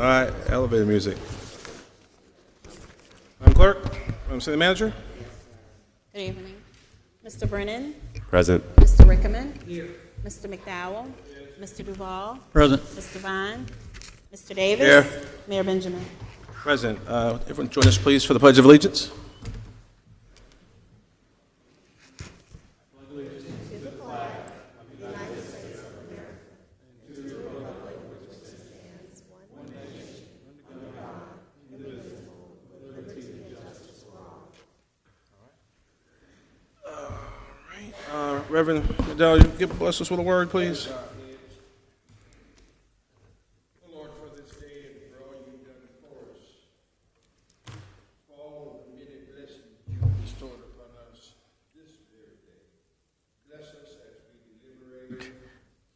All right, elevator music. Madam Clerk, Madam City Manager. Good evening. Mr. Brennan? Present. Mr. Rickerman? Here. Mr. McDowell? Mr. Duval? Present. Mr. Vine? Mr. Davis? Here. Mayor Benjamin? Present. Everyone join us, please, for the Pledge of Allegiance. Reverend Adele, you bless us with a word, please. Lord, for this day and for all you've done for us, for all the many blessings you've bestowed upon us this very day. Bless us as we deliberate.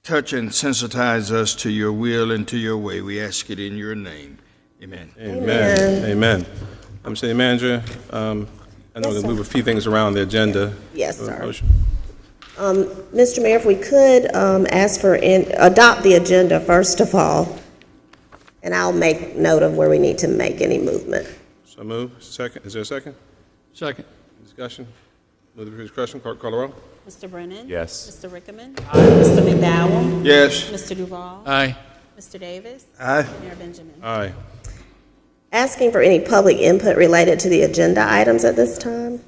Touch and sensitize us to your will and to your way. We ask it in your name. Amen. Amen. Amen. I'm City Manager. I know Yes, we move a few things around the agenda. Yes, sir. Motion. Mr. Mayor, if we could ask for, adopt the agenda first of all, and I'll make note of where we need to make any movement. So move. Second. Is there a second? Second. Discussion? Move the previous question. Clerk, call the roll. Mr. Brennan? Yes. Mr. Rickerman? Mr. McDowell? Yes. Mr. Duval? Aye. Mr. Davis? Aye. Mayor Benjamin? Aye. Asking for any public input related to the agenda items at this time.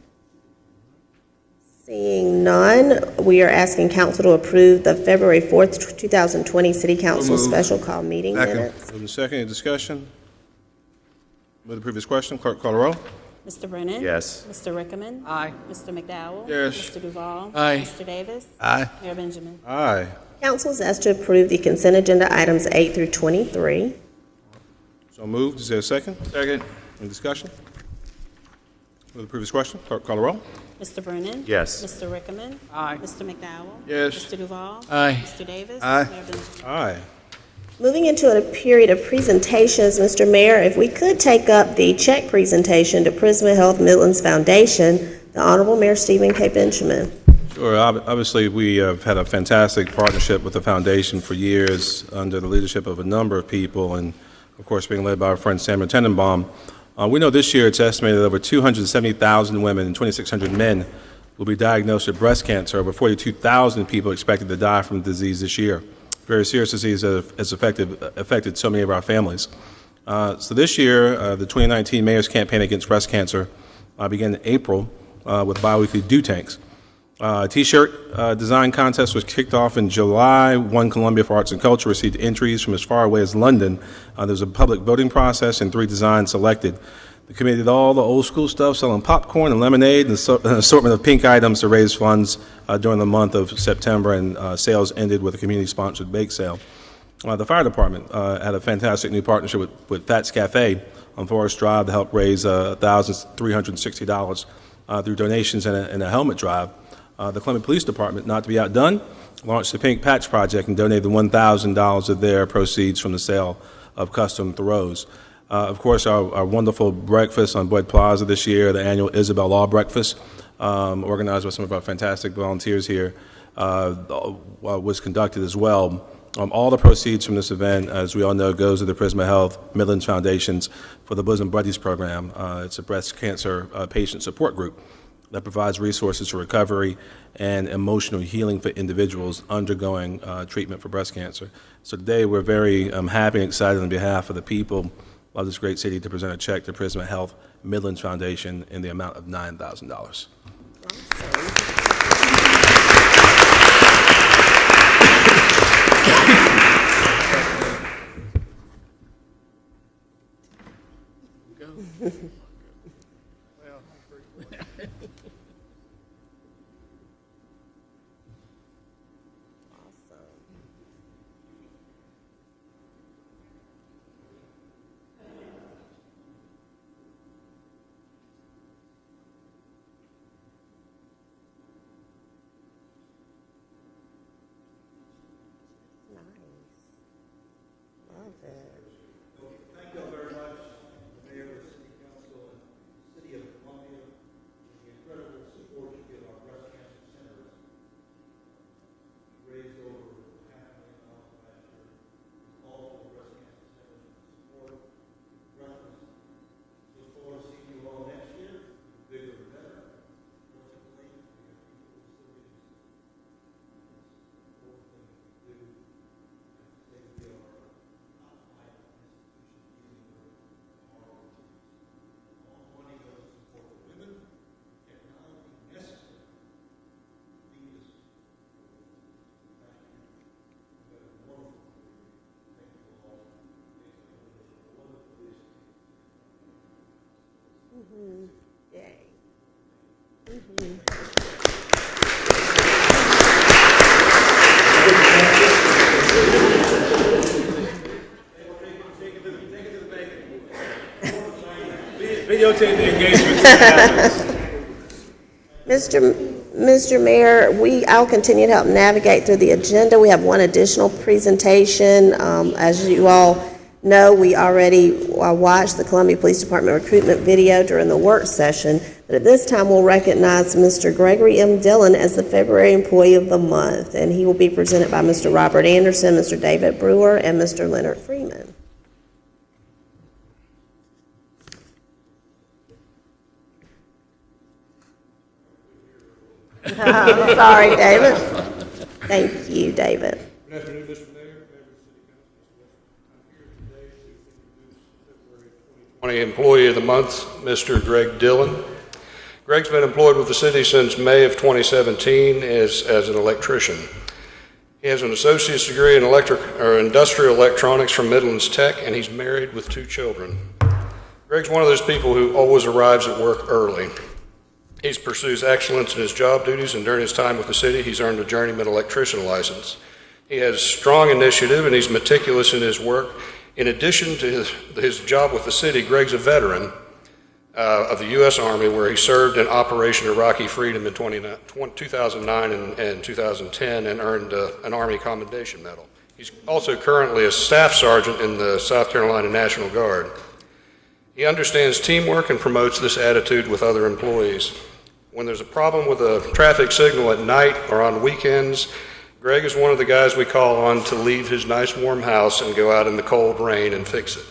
Seeing none, we are asking council to approve the February 4th, 2020 City Council moved. Special Call Meeting Second. minutes. Move the second. Any discussion? Move the previous question. Clerk, call the roll. Mr. Brennan? Yes. Mr. Rickerman? Aye. Mr. McDowell? Yes. Mr. Duval? Aye. Mr. Davis? Aye. Mayor Benjamin? Aye. Council is asked to approve the consent agenda items 8 through 23. So moved. Is there a second? Second. Any discussion? Move the previous question. Clerk, call the roll. Mr. Brennan? Yes. Mr. Rickerman? Aye. Mr. McDowell? Yes. Mr. Duval? Aye. Mr. Davis? Aye. Mayor Benjamin? Aye. Moving into a period of presentations, Mr. Mayor, if we could take up the check presentation to Prisma Health Midlands Foundation, the Honorable Mayor Stephen K. Benjamin. Sure. Obviously, we have had a fantastic partnership with the foundation for years under the leadership of a number of people, and of course, being led by our friend Samuel Tenenbaum. We know this year it's estimated that over 270,000 women and 2,600 men will be diagnosed with breast cancer. Over 42,000 people expected to die from the disease this year. Very serious disease that has affected so many of our families. So this year, the 2019 Mayor's Campaign Against Breast Cancer began in April with biweekly dew tanks. A T-shirt design contest was kicked off in July. One Columbia for Arts and Culture received entries from as far away as London. There was a public voting process and 3 designs selected. The committee did all the old school stuff, selling popcorn and lemonade and an assortment of pink items to raise funds during the month of September, and sales ended with a community-sponsored bake sale. The fire department had a fantastic new partnership with Fats Cafe on Forest Drive to help raise $1,360 through donations and a helmet drive. The Columbia Police Department, not to be outdone, launched the Pink Patch Project and donated $1,000 of their proceeds from the sale of custom throws. Of course, our wonderful breakfast on Boyd Plaza this year, the annual Isabel Law Breakfast, organized by some of our fantastic volunteers here, was conducted as well. All the proceeds from this event, as we all know, goes to the Prisma Health Midlands Foundations for the Bosom Buddies program. It's a breast cancer patient support group that provides resources for recovery and emotional healing for individuals undergoing treatment for breast cancer. So today we're very happy and excited on behalf of the people of this great city to present a check to Prisma Health Midlands Foundation in the amount of $9,000. Videotape the engagement. See what happens. Mr. Mayor, I'll continue to help navigate through the agenda. We have one additional presentation. As you all know, we already watched the Columbia Police Department recruitment video during the work session, but at this time we'll recognize Mr. Gregory M. Dillon as the February Employee of the Month, and he will be presented by Mr. Robert Anderson, Mr. David Brewer, and Mr. Leonard Freeman. I'm sorry, David. Thank you, David. Good afternoon, Mr. Mayor, members of the City Council. I'm here today to introduce the February 2020 Employee of the Month, Mr. Greg Dillon. Greg's been employed with the city since May of 2017 as an electrician. He has an associate's degree in industrial electronics from Midlands Tech, and he's married with 2 children. Greg's one of those people who always arrives at work early. He pursues excellence in his job duties, and during his time with the city, he's earned a journeyman electrician license. He has strong initiative, and he's meticulous in his work. In addition to his job with the city, Greg's a veteran of the U.S. Army, where he served in Operation Iraqi Freedom in 2009 and 2010 and earned an Army Commendation Medal. He's also currently a staff sergeant in the South Carolina National Guard. He understands teamwork and promotes this attitude with other employees. When there's a problem with a traffic signal at night or on weekends, Greg is one of the guys we call on to leave his nice warm house and go out in the cold rain and fix it.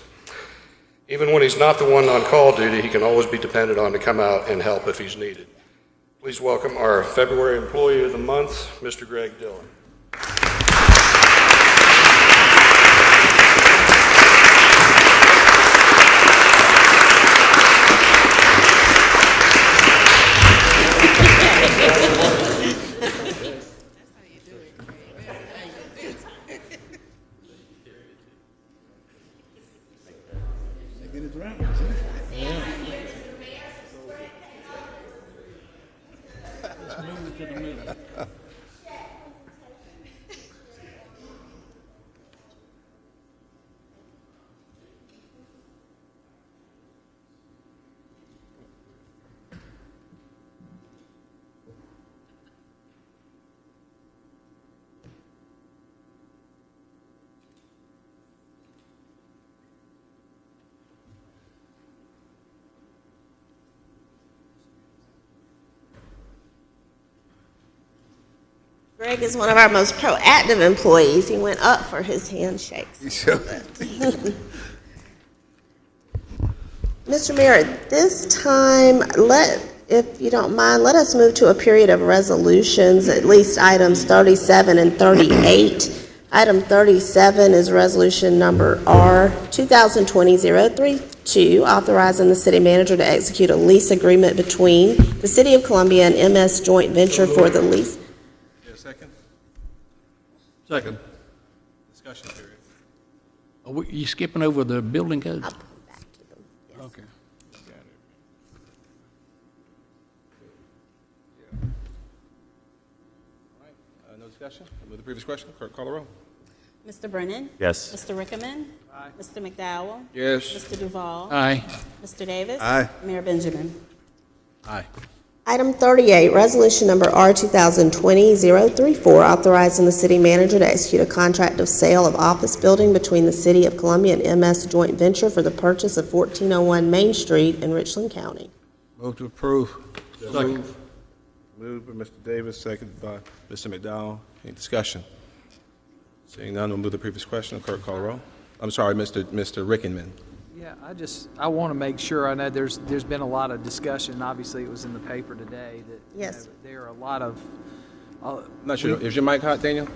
Even when he's not the one on call duty, he can always be depended on to come out and help if he's needed. Please welcome our February Employee of the Month, Mr. Greg Dillon. Greg is one of our most proactive employees. He went up for his handshakes. Mr. Mayor, at this time, if you don't mind, let us move to a period of resolutions, at least items 37 and 38. Item 37 is resolution number R 2020-032, authorizing the city manager to execute a lease agreement between the City of Columbia and MS Joint Venture for the lease. Second? Second. Discussion period. Are you skipping over the building code? I'll come back to them. Yes. Okay. No discussion? Move the previous question. Clerk, call the roll. Mr. Brennan? Yes. Mr. Rickaman? Aye. Mr. McDowell? Yes. Mr. Duval? Aye. Mr. Davis? Aye. Mayor Benjamin? Aye. Item 38, resolution number R 2020-034, authorizing the city manager to execute a contract of sale of office building between the City of Columbia and MS Joint Venture for the purchase of 1401 Main Street in Richland County. Move to approve. Second. Moved by Mr. Davis, seconded by Mr. McDowell. Any discussion? Seeing none, we'll move the previous question. Clerk, call the roll. I'm sorry, Mr. Rickenman. Yeah, I want to make sure, I know there's been a lot of discussion, obviously it was in the paper today, that Yes. there are a lot of, I'm not sure. Is your mic hot, Daniel?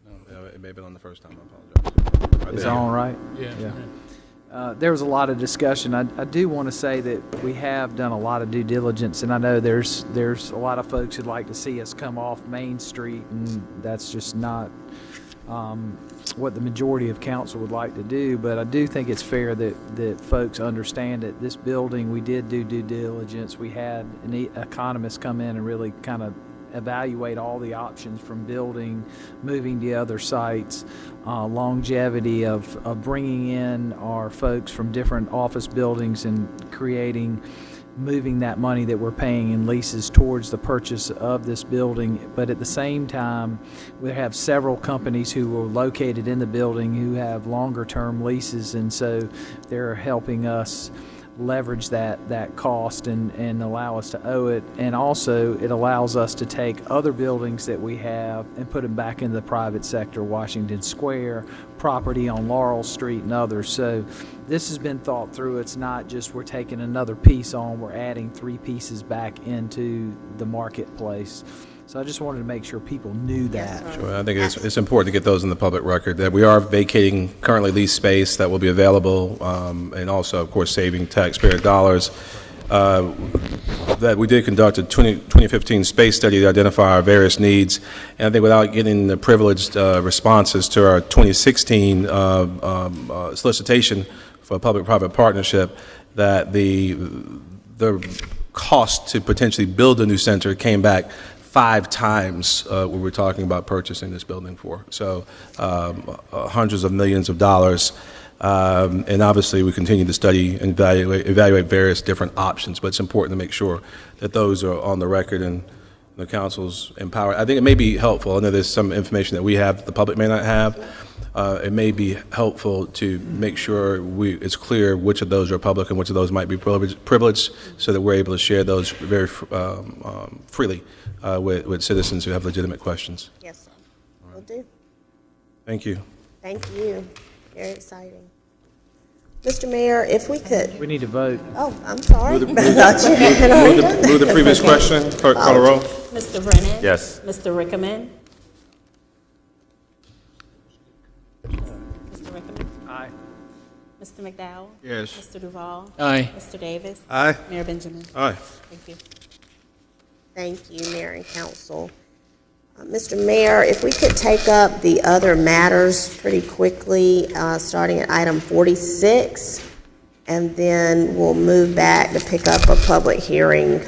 No, it may have been on the first time. I apologize. Right is there. that all right? Yeah. There was a lot of discussion. I do want to say that we have done a lot of due diligence, and I know there's a lot of folks who'd like to see us come off Main Street, and that's just not what the majority of council would like to do. But I do think it's fair that folks understand that this building, we did do due diligence. We had an economist come in and really kind of evaluate all the options from building, moving to other sites, longevity of bringing in our folks from different office buildings and moving that money that we're paying in leases towards the purchase of this building. But at the same time, we have several companies who are located in the building who have longer term leases, and so they're helping us leverage that cost and allow us to owe it. And also it allows us to take other buildings that we have and put them back into the private sector, Washington Square, property on Laurel Street and others. So this has been thought through. It's not just we're taking another piece on, we're adding 3 pieces back into the marketplace. So I just wanted to make sure people knew that. Yes, sir. Sure, I think it's important to get those in the public record, that we are vacating currently leased space that will be available, and also, of course, saving taxpayer dollars. That we did conduct a 2015 space study to identify our various needs, and I think without getting the privileged responses to our 2016 solicitation for a public-private partnership, that the cost to potentially build a new center came back 5 times what we're talking about purchasing this building for. So hundreds of millions of dollars. And obviously, we continue to study and evaluate various different options, but it's important to make sure that those are on the record and the council's empowered. I think it may be helpful. I know there's some information that we have that the public may not have. It may be helpful to make sure it's clear which of those are public and which of those might be privileged, so that we're able to share those very freely with citizens who have legitimate questions. Yes, sir. Will do. Thank you. Thank you. Very exciting. Mr. Mayor, if we could, We need to vote. oh, I'm sorry. I thought you had already done that. Move the previous question. Clerk, call the roll. Mr. Brennan? Yes. Mr. Rickman? Mr. Rickman? Aye. Mr. McDowell? Yes. Mr. Duval? Aye. Mr. Davis? Aye. Mayor Benjamin? Aye. Thank you. Thank you, Mayor and Council. Mr. Mayor, if we could take up the other matters pretty quickly, starting at item 46, and then we'll move back to pick up a public hearing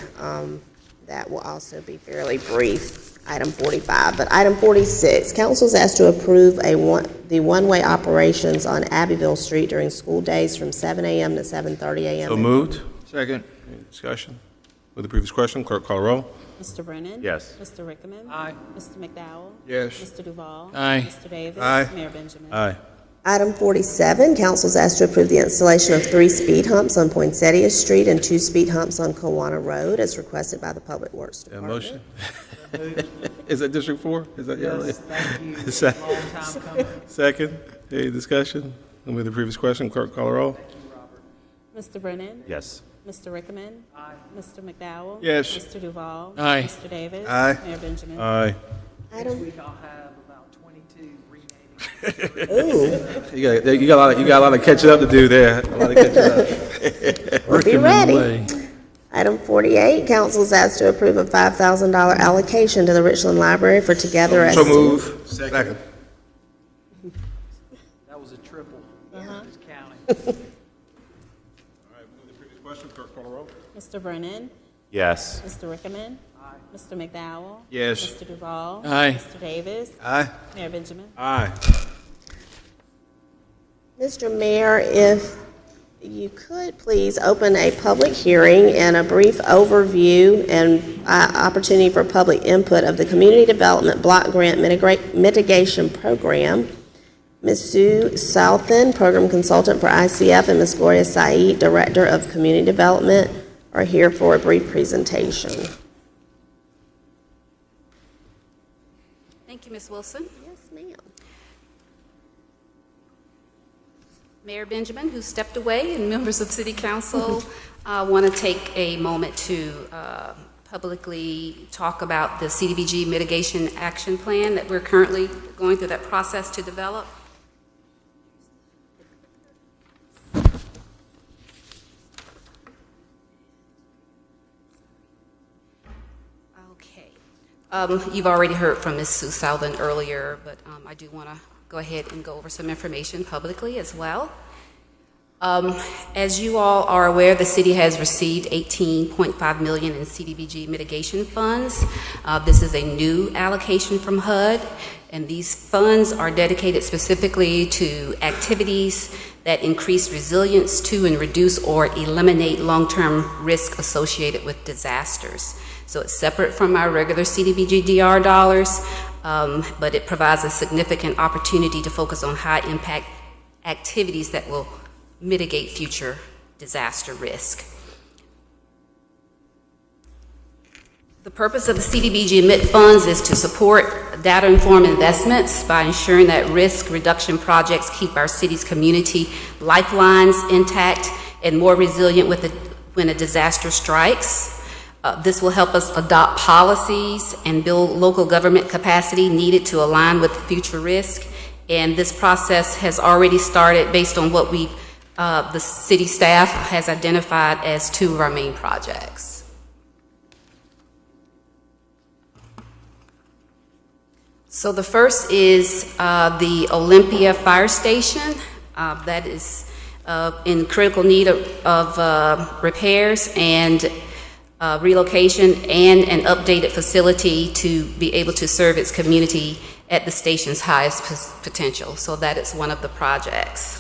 that will also be fairly brief, item 45. But item 46, council's asked to approve the one-way operations on Abbeville Street during school days from 7 a.m. to 7:30 a.m. So moved. Second. Any discussion? With the previous question, clerk, call the roll. Mr. Brennan? Yes. Mr. Rickman? Aye. Mr. McDowell? Yes. Mr. Duval? Aye. Mr. Davis? Aye. Mayor Benjamin? Aye. Item 47, council's asked to approve the installation of 3 speed humps on Poinsettia Street and 2 speed humps on Kiwanis Road as requested by the Public Works Yeah, Department. motion? Is that District 4? Is that Yes, thank you. Se- Long time coming. Second, any discussion? And with the previous question, clerk, call the roll. Mr. Brennan? Yes. Mr. Rickman? Aye. Mr. McDowell? Yes. Mr. Duval? Aye. Mr. Davis? Aye. Mayor Benjamin? Aye. Next Item, week I'll have about 22 remaining. ooh, You got a lot of catching up to do there. A lot of catching up. we'll be Working ready. away. Item 48, council's asked to approve a $5,000 allocation to the Richland Library for Together as... So move. Second. That was a triple. Just counting. All right, with the previous question, clerk, call the roll. Mr. Brennan? Yes. Mr. Rickman? Aye. Mr. McDowell? Yes. Mr. Duval? Aye. Mr. Davis? Aye. Mayor Benjamin? Aye. Mr. Mayor, if you could please open a public hearing and a brief overview and opportunity for public input of the Community Development Block Grant Mitigation Program. Ms. Sue Southen, Program Consultant for ICF, and Ms. Gloria Said, Director of Community Development, are here for a brief presentation. Thank you, Ms. Wilson. Yes, ma'am. Mayor Benjamin, who stepped away, and members of City Council, want to take a moment to publicly talk about the CDBG Mitigation Action Plan that we're currently going through that process to develop. Okay. You've already heard from Ms. Sue Southern earlier, but I do want to go ahead and go over some information publicly as well. As you all are aware, the city has received $18.5 million in CDBG mitigation funds. This is a new allocation from HUD, and these funds are dedicated specifically to activities that increase resilience to and reduce or eliminate long-term risk associated with disasters. So it's separate from our regular CDBG DR dollars, but it provides a significant opportunity to focus on high-impact activities that will mitigate future disaster risk. The purpose of the CDBG EMIT funds is to support data-informed investments by ensuring that risk reduction projects keep our city's community lifelines intact and more resilient when a disaster strikes. This will help us adopt policies and build local government capacity needed to align with future risk. And this process has already started based on what the city staff has identified as 2 of our main projects. So the first is the Olympia Fire Station that is in critical need of repairs and relocation and an updated facility to be able to serve its community at the station's highest potential. So that is one of the projects.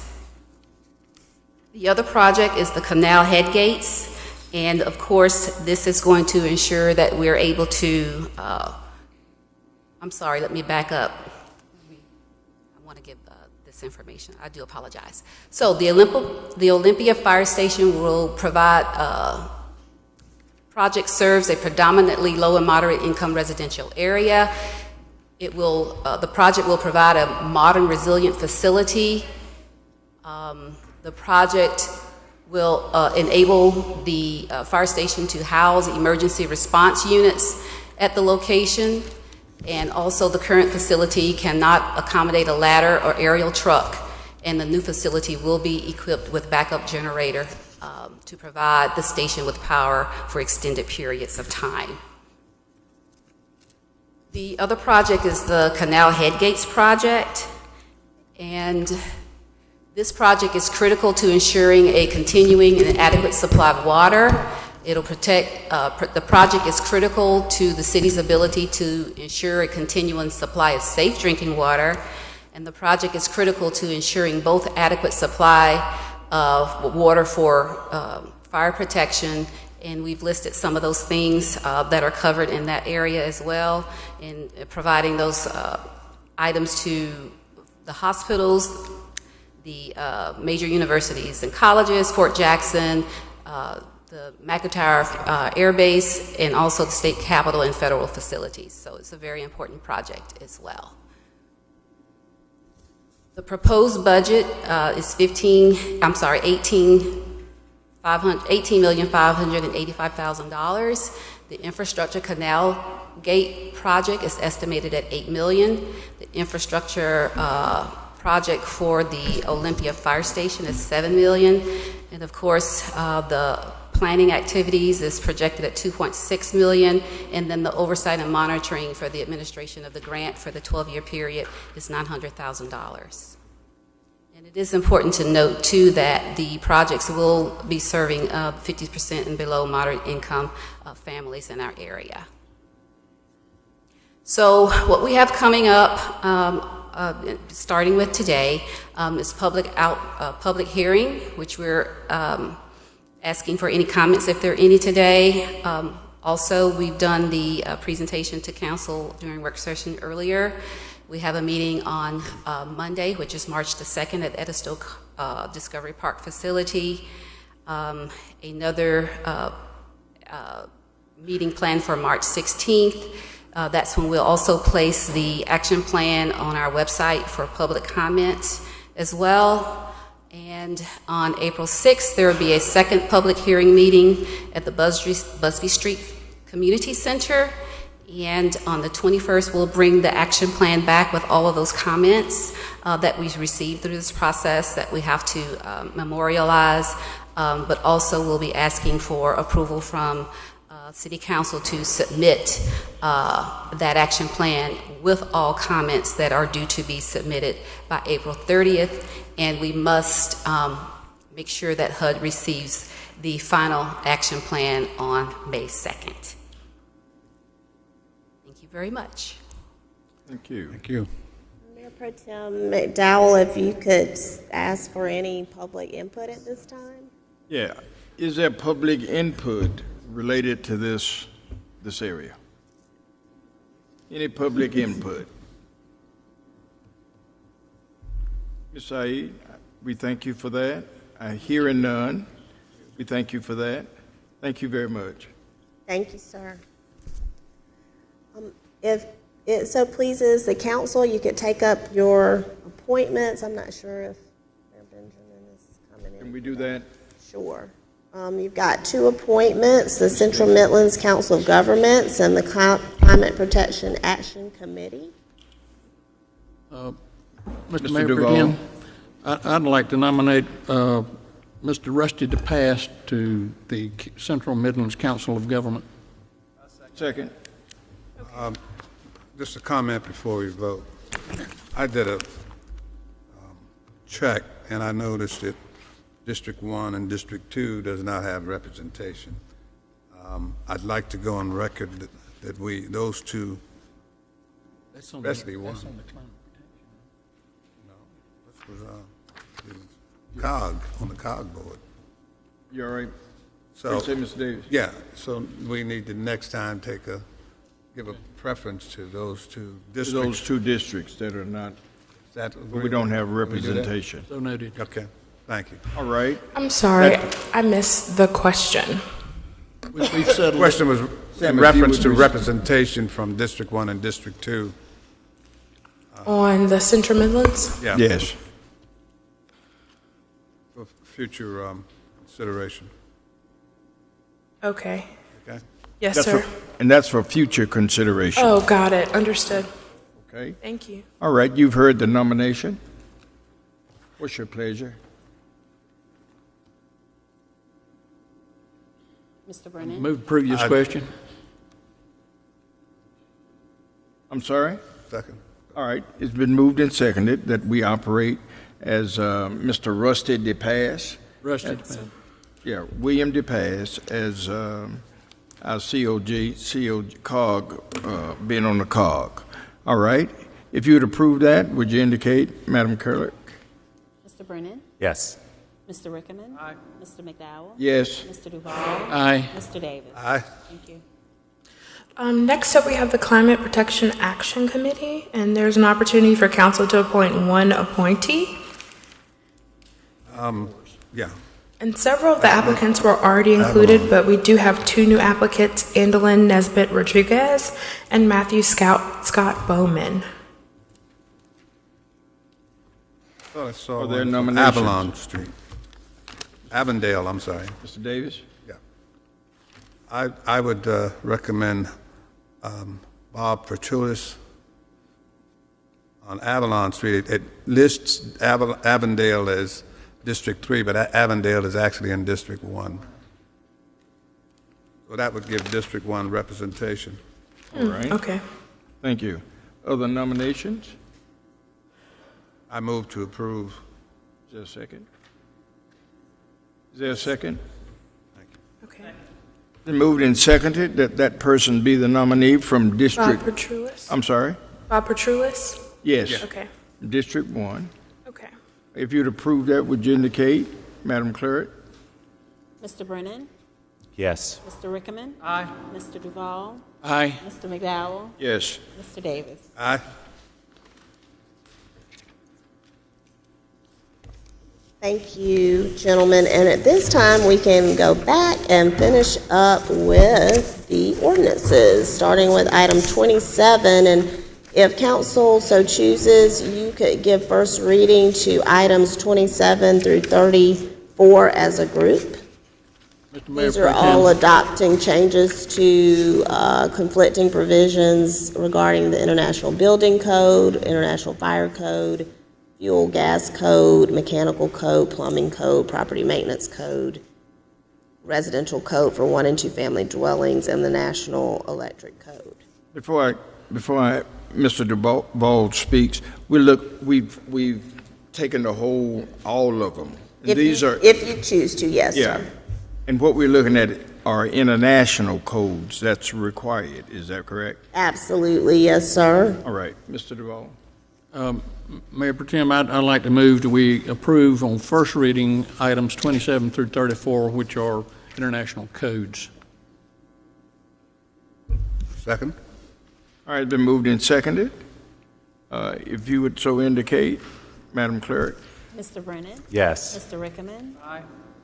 The other project is the canal head gates, and of course this is going to ensure that we're able to I'm sorry, let me back up. I want to give this information. I do apologize. So the Olympia Fire Station will provide, project serves a predominantly low and moderate income residential area. It will, the project will provide a modern, resilient facility. The project will enable the fire station to house emergency response units at the location. And also the current facility cannot accommodate a ladder or aerial truck, and the new facility will be equipped with backup generator to provide the station with power for extended periods of time. The other project is the Canal Headgates project, and this project is critical to ensuring a continuing and adequate supply of water. It'll protect, the project is critical to the city's ability to ensure a continuing supply of safe drinking water, and the project is critical to ensuring both adequate supply of water for fire protection, and we've listed some of those things that are covered in that area as well, in providing those items to the hospitals, the major universities and colleges, Fort Jackson, the McIntyre Air Base, and also the state capitol and federal facilities. So it's a very important project as well. The proposed budget is $18,585,000. The infrastructure canal gate project is estimated at $8 million. The infrastructure project for the Olympia Fire Station is $7 million. And of course, the planning activities is projected at $2.6 million, and then the oversight and monitoring for the administration of the grant for the 12-year period is $900,000. And it is important to note, too, that the projects will be serving 50% and below moderate income families in our area. So what we have coming up, starting with today, is public hearing, which we're asking for any comments if there are any today. Also, we've done the presentation to council during work session earlier. We have a meeting on Monday, which is March the 2nd at Edisto Discovery Park facility. Another meeting planned for March 16th. That's when we'll also place the action plan on our website for public comment as well. And on April 6th, there will be a second public hearing meeting at the Busby Street Community Center. And on the 21st, we'll bring the action plan back with all of those comments that we've received through this process that we have to memorialize, but also we'll be asking for approval from City Council to submit that action plan with all comments that are due to be submitted by April 30th. And we must make sure that HUD receives the final action plan on May 2nd. Thank you very much. Thank you. Thank you. Mayor Pro Tem McDowell, if you could ask for any public input at this time? Yeah. Is there public input related to this area? Any public input? Ms. Said, we thank you for that. Hearing none, we thank you for that. Thank you very much. Thank you, sir. If it so pleases the council, you could take up your appointments. I'm not sure if Mayor Benjamin is coming in. Can we do that? Sure. You've got two appointments, the Central Midlands Council of Governments and the Climate Protection Action Committee. Mr. Mr. Mayor Pro Duval. Tem, I'd like to nominate Mr. Rusty DePass to the Central Midlands Council of Government. Second. Just a comment before we vote. I did a check, and I noticed that District 1 and District 2 does not have representation. I'd like to go on record that those two, That's on especially one. That's on the climate protection. This was the COG, on the COG board. You all right? So, Say, Mr. Davis. yeah, so we need to next time give a preference to those two districts. Those two districts that are not, Is that we don't have Can we do that? representation. So noted. Okay, thank you. All right. I'm sorry, I missed the question. We've settled. Question was Sam, in if you reference would to res- representation from District 1 and District 2. On the Central Midlands? Yeah. Yes. For future consideration, Okay. okay? Yes, That's sir. and that's for future consideration. Oh, got it. Understood. Okay. Thank you. All right, you've heard the nomination. What's your pleasure? Mr. Brennan? Move previous question. I'm sorry? Second. All right, it's been moved and seconded that we operate as Mr. Rusty DePass. Rusty DePass. Yeah, William DePass as our COG, being on the COG. All right, if you would approve that, would you indicate, Madam Clerk? Mr. Brennan? Yes. Mr. Rickaman? Aye. Mr. McDowell? Yes. Mr. Duval? Aye. Mr. Davis? Aye. Thank you. Next up, we have the Climate Protection Action Committee, and there's an opportunity for council to appoint one appointee. Yeah. And several of the applicants were already included, but we do have two new applicants, Andalyn Nesbitt Rodriguez and Matthew Scott Bowman. Thought I saw Are there one from nominations? Avalon Street. Avondale, I'm sorry. Mr. Davis? Yeah. I would recommend Bob Petrulis on Avalon Street. It lists Avondale as District 3, but Avondale is actually in District 1. So that would give District 1 representation. All right, Okay. thank you. Other nominations? I move to approve. Is there a second? Is there a second? Okay. Been moved and seconded that that person be the nominee from Bob District, Petrulis? I'm sorry? Bob Petrulis? Yes, Okay. District 1. Okay. If you'd approve that, would you indicate, Madam Clerk? Mr. Brennan? Yes. Mr. Rickaman? Aye. Mr. Duval? Aye. Mr. McDowell? Yes. Mr. Davis? Aye. Thank you, gentlemen. And at this time, we can go back and finish up with the ordinances, starting with item 27. And if council so chooses, you could give first reading to items 27 through 34 as a group. Mr. Mayor These are Pro Tem. all adopting changes to conflicting provisions regarding the International Building Code, International Fire Code, Fuel Gas Code, Mechanical Code, Plumbing Code, Property Maintenance Code, Residential Code for one and two family dwellings, and the National Electric Code. Before Mr. DeVault speaks, we've taken all of them, And these are, If you choose to, yes, yeah. sir. And what we're looking at are international codes that's required, is that correct? Absolutely, yes, sir. All right, Mr. Duval. Mayor Pro Tem, I'd like to move that we approve on first reading items 27 through 34, which are international codes. Second? All right, been moved and seconded. If you would so indicate, Madam Clerk. Mr. Brennan? Yes. Mr. Rickman? Aye.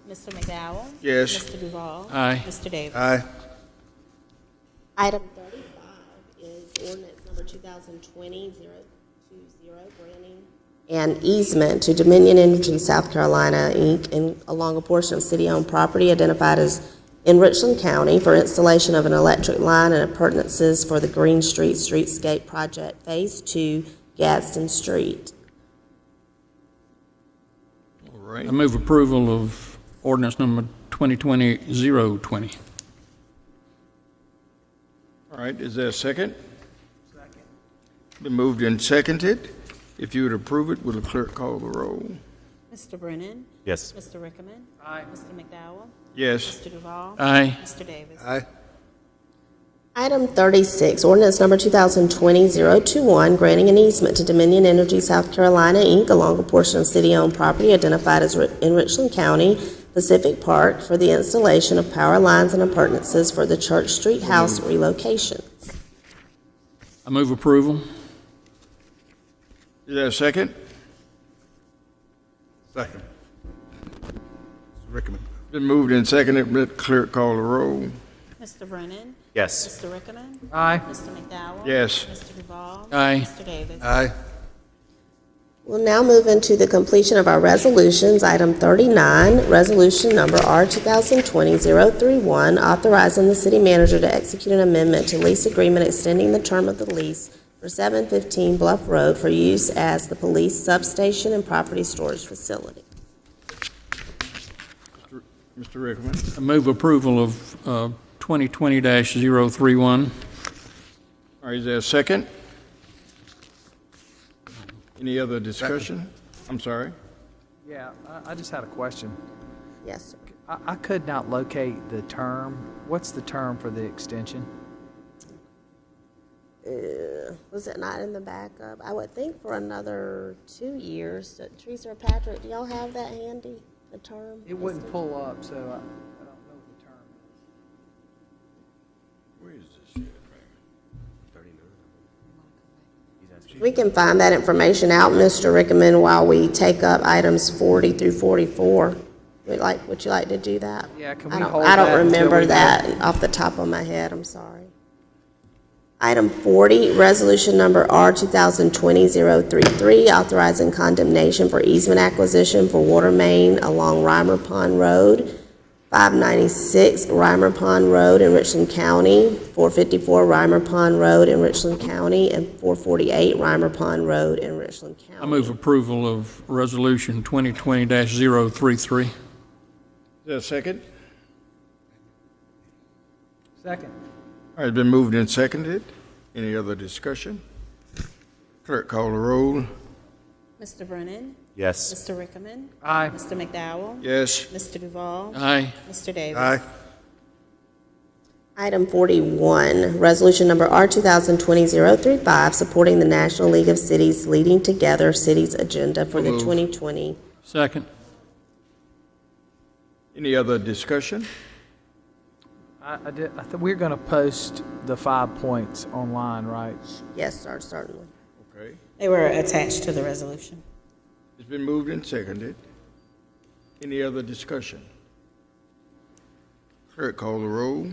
Mr. McDowell? Yes. Mr. Duval? Aye. Mr. Davis? Aye. Item 35 is ordinance number 2020-020, granting an easement to Dominion Energy South Carolina, Inc., along a portion of city-owned property identified as in Richland County for installation of an electric line and appurtenances for the Green Street Streetscape Project Phase 2, Gadsden Street. All right. I move approval of ordinance number 2020-020. All right, is there a second? Second. Been moved and seconded. If you would approve it, will the clerk call the roll? Mr. Brennan? Yes. Mr. Rickman? Aye. Mr. McDowell? Yes. Mr. Duval? Aye. Mr. Davis? Aye. Item 36, ordinance number 2020-021, granting an easement to Dominion Energy South Carolina, Inc., along a portion of city-owned property identified as in Richland County, Pacific Park, for the installation of power lines and appurtenances for the Church Street House relocations. I move approval. Is there a second? Second. Rickman. Been moved and seconded. Let the clerk call the roll. Mr. Brennan? Yes. Mr. Rickman? Aye. Mr. McDowell? Yes. Mr. Duval? Aye. Mr. Davis? Aye. We'll now move into the completion of our resolutions. Item 39, resolution number R 2020-031, authorizing the city manager to execute an amendment to lease agreement extending the term of the lease for 715 Bluff Road for use as the police substation and property storage facility. Mr. Rickman. I move approval of 2020-031. All right, is there a second? Any other discussion? I'm sorry. Yeah, I just had a question. Yes, sir. I could not locate the term. What's the term for the extension? Was it not in the backup? I would think for another 2 years. Teresa or Patrick, do y'all have that handy, the term? It wouldn't pull up, so I don't know what the term is. Where is this shit, We can find that information out, Mr. Rickman, while we take up items 40 through 44. Would you like to do that? Yeah, can I we don't- hold I don't that until remember we know? that off the top of my head, I'm sorry. Item 40, resolution number R 2020-033, authorizing condemnation for easement acquisition for water main along Reimer Pond Road, 596 Reimer Pond Road in Richland County, 454 Reimer Pond Road in Richland County, and 448 Reimer Pond Road in Richland County. I move approval of resolution 2020-033. Is there a second? Second. All right, been moved and seconded. Any other discussion? Clerk call the roll. Mr. Brennan? Yes. Mr. Rickman? Aye. Mr. McDowell? Yes. Mr. Duval? Aye. Mr. Davis? Aye. Item 41, resolution number R 2020-035, supporting the National League of Cities Leading Together Cities agenda for the 2020. Second. Any other discussion? I thought we were going to post the 5 points online, right? Yes, sir, certainly. Okay. They were attached to the resolution. It's been moved and seconded. Any other discussion? Clerk call the roll.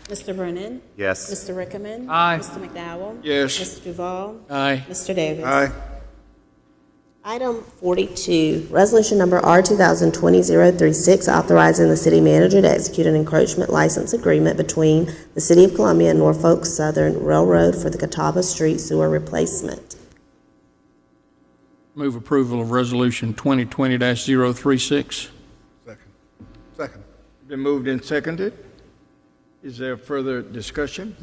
Mr. Brennan? Yes. Mr. Rickman? Aye. Mr. McDowell? Yes. Mr. Duval? Aye. Mr. Davis? Aye. Item 42, resolution number R 2020-036, authorizing the city manager to execute an encroachment license agreement between the City of Columbia and Norfolk Southern Railroad for the Catawba Street sewer replacement. Move approval of resolution 2020-036. Second. Second. Been moved and seconded. Is there further discussion?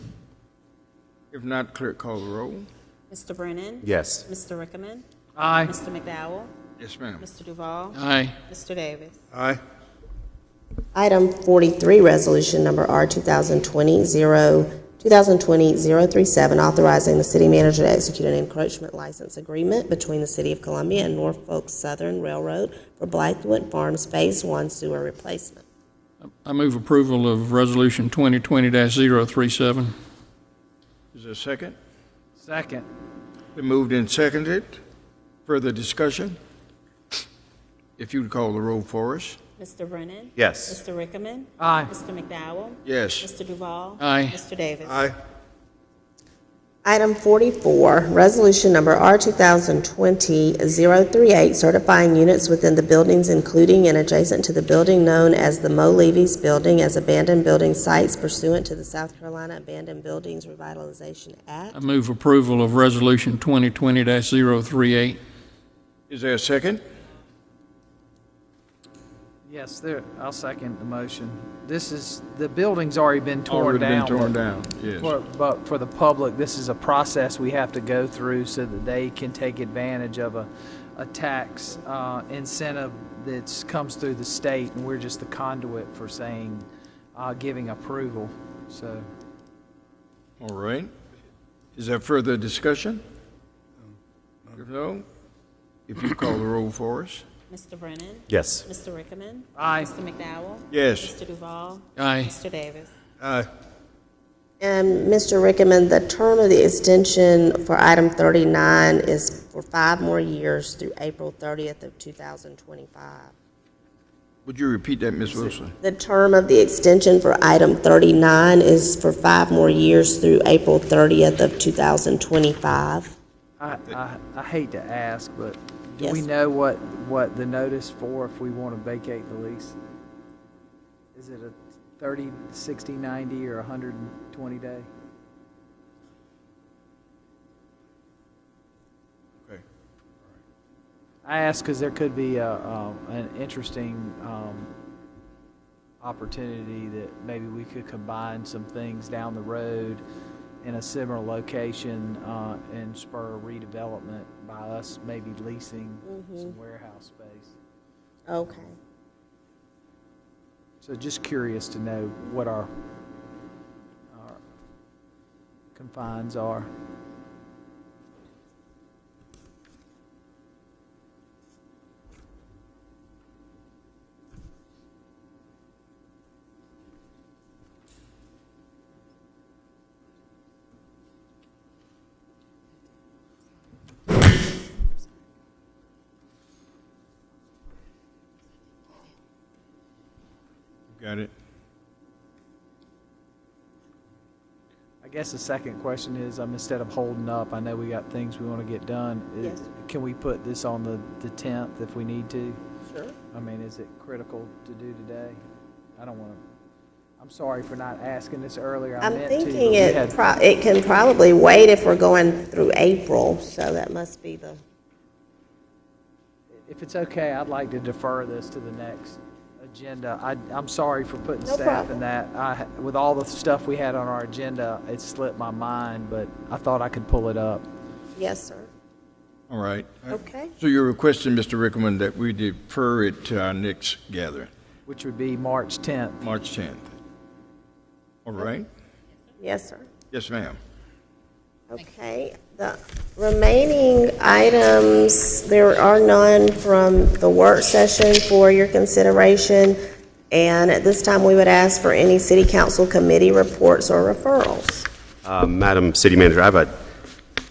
If not, clerk call the roll. Mr. Brennan? Yes. Mr. Rickman? Aye. Mr. McDowell? Yes, ma'am. Mr. Duval? Aye. Mr. Davis? Aye. Item 43, resolution number R 2020-037, authorizing the city manager to execute an encroachment license agreement between the City of Columbia and Norfolk Southern Railroad for Blackwood Farms Phase 1 sewer replacement. I move approval of Resolution 2020-037. Is there a second? Second. Been moved and seconded. Further discussion? If you would call the roll for us. Mr. Brennan? Yes. Mr. Rickman? Aye. Mr. McDowell? Yes. Mr. Duval? Aye. Mr. Davis? Aye. Item 44, resolution number R 2020-038, certifying units within the buildings including and adjacent to the building known as the Mo Levy's Building as abandoned building sites pursuant to the South Carolina Abandoned Buildings Revitalization Act. I move approval of Resolution 2020-038. Is there a second? Yes, I'll second the motion. The building's already been torn Already down. been torn down, yes. But for the public, this is a process we have to go through so that they can take advantage of a tax incentive that comes through the state, and we're just the conduit for saying, giving approval, so. All right. Is there further discussion? If no, if you call the roll for us. Mr. Brennan? Yes. Mr. Rickman? Aye. Mr. McDowell? Yes. Mr. Duval? Aye. Mr. Davis? Aye. And Mr. Rickman, the term of the extension for item 39 is for 5 more years through April 30th of 2025. Would you repeat that, Ms. Wilson? The term of the extension for item 39 is for 5 more years through April 30th of 2025. I hate to ask, but do we Yes. know what the notice for if we want to vacate the lease? Is it a 30, 60, 90, or 120 day? Okay. I ask because there could be an interesting opportunity that maybe we could combine some things down the road in a similar location and spur redevelopment by us maybe leasing some warehouse space. Okay. So just curious to know what our confines are. Got it. I guess the second question is, instead of holding up, I know we got things we want to get done. Yes. Can we put this on the 10th if we need to? Sure. I mean, is it critical to do today? I don't want to, I'm sorry for not asking this earlier. I I'm meant to, thinking but we it had- it can probably wait if we're going through April, so that must be the, If it's okay, I'd like to defer this to the next agenda. I'm sorry for putting No staff problem. in that. With all the stuff we had on our agenda, it slipped my mind, but I thought I could pull it up. yes, sir. All right. Okay. So you're requesting, Mr. Rickman, that we defer it to our next gathering, Which would be March 10th. March 10th. All right? Yes, sir. Yes, ma'am. Okay, the remaining items, there are none from the work session for your consideration. And at this time, we would ask for any city council committee reports or referrals. Madam City Manager, I have a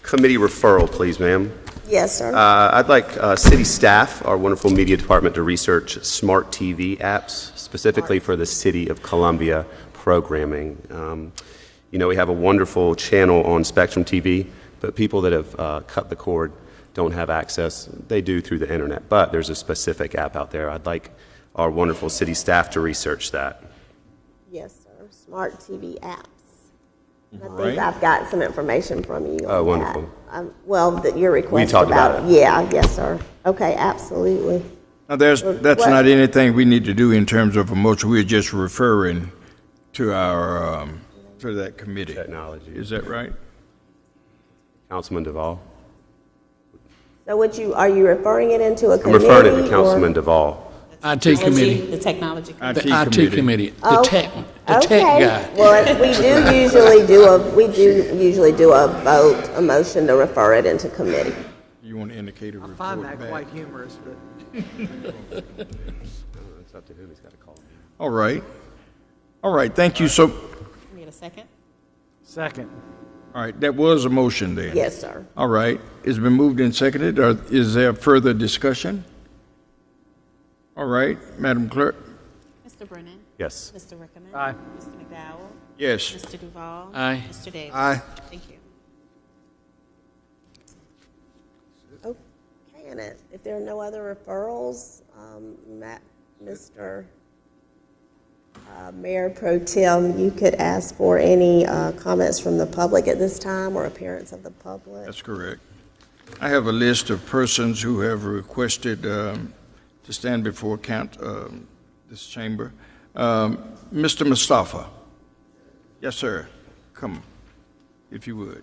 committee referral, please, ma'am. Yes, sir. I'd like city staff, our wonderful media department, to research smart TV apps, specifically for the City of Columbia programming. You know, we have a wonderful channel on Spectrum TV, but people that have cut the cord don't have access. They do through the internet, but there's a specific app out there. I'd like our wonderful city staff to research that. Yes, sir. Smart TV apps. I Right. think I've got some information from you on Oh, that. wonderful. Well, your request talked about it. Yeah, yes, sir. Okay, absolutely. Now, that's What- not anything we need to do in terms of a motion. We're just referring to our, to that committee. Technology. Is that right? Councilman Duvall? So are you referring it into a I'm committee? referring it to or- Councilman Duvall. IT committee. The technology. The IT committee, the Oh, tech Okay, guy. well, we do usually do a vote, a motion to refer it into committee. You want to indicate a report Find that back? quite humorous, but. It's up to whom he's got to call. All right. All right, thank you. So, Need a second? Second. all right, that was a motion then. Yes, sir. All right, it's been moved and seconded. Is there further discussion? All right, Madam Clerk? Mr. Brennan? Yes. Mr. Rickman? Aye. Mr. McDowell? Yes. Mr. Duval? Aye. Mr. Davis? Aye. Thank you. Okay, and if there are no other referrals, Mr. Mayor Pro Tem, you could ask for any comments from the public at this time or appearance of the public. That's correct. I have a list of persons who have requested to stand before this chamber. Mr. Mustafa. Yes, sir. Come, if you would.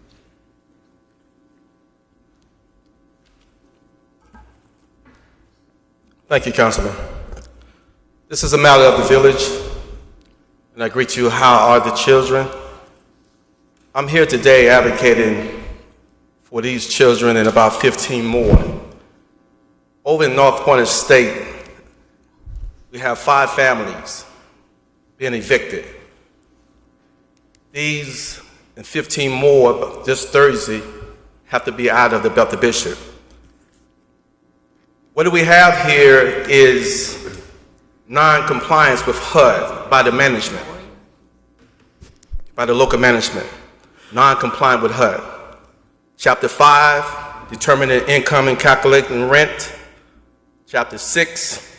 Thank you, Councilman. This is a matter of the village, and I greet you. How are the children? I'm here today advocating for these children and about 15 more. Over in North Point Estate, we have 5 families being evicted. These and 15 more this Thursday have to be out of the Bishop. What we have here is non-compliance with HUD by the management, by the local management, non-compliant with HUD. Chapter 5, determining income and calculating rent. Chapter 6,